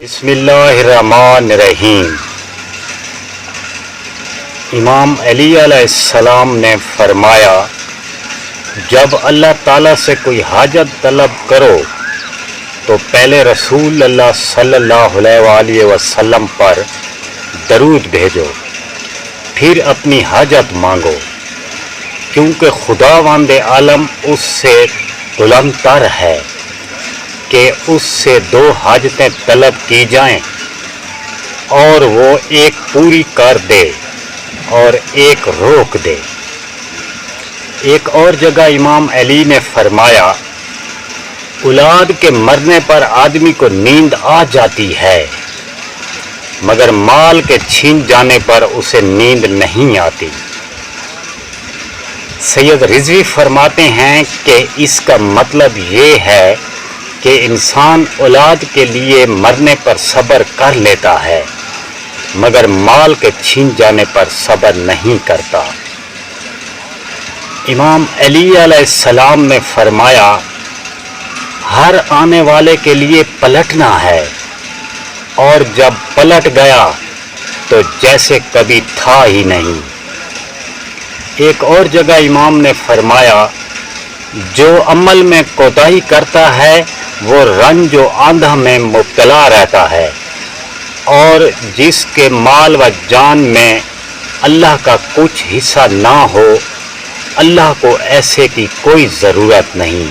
बिस्मिल्लाहिर्रहमानिर्रहीम। इमाम अली अलैहिस्सलाम ने फरमाया, जब अल्लाह ताला से कोई हाजत तलब करो तो पहले रसूल अल्लाह सल्लल्लाहु अलैहि वसल्लम पर दरूद भेजो, फिर अपनी हाजत मांगो, क्योंकि खुदावंद आलम उससे बुलंदतर है कि उससे दो हाजतें तलब की जाएं और वो एक पूरी कर दे और एक रोक दे। एक और जगह इमाम अली ने फरमाया, औलाद के मरने पर आदमी को नींद आ जाती है, मगर माल के छीन जाने पर उसे नींद नहीं आती। सैयद रिजवी फरमाते हैं कि इसका मतलब ये है कि इंसान औलाद के लिए मरने पर सब्र कर लेता है, मगर माल के छीन जाने पर सब्र नहीं करता। इमाम अली अलैहिस्सलाम ने फरमाया, हर आने वाले के लिए पलटना है, और जब पलट गया तो जैसे कभी था ही नहीं। एक और जगह इमाम ने फरमाया, जो अमल में कोताही करता है वो रंज व आंधा में मुब्तला रहता है, और जिसके माल व जान में अल्लाह का कुछ हिस्सा ना हो, अल्लाह को ऐसे की कोई ज़रूरत नहीं।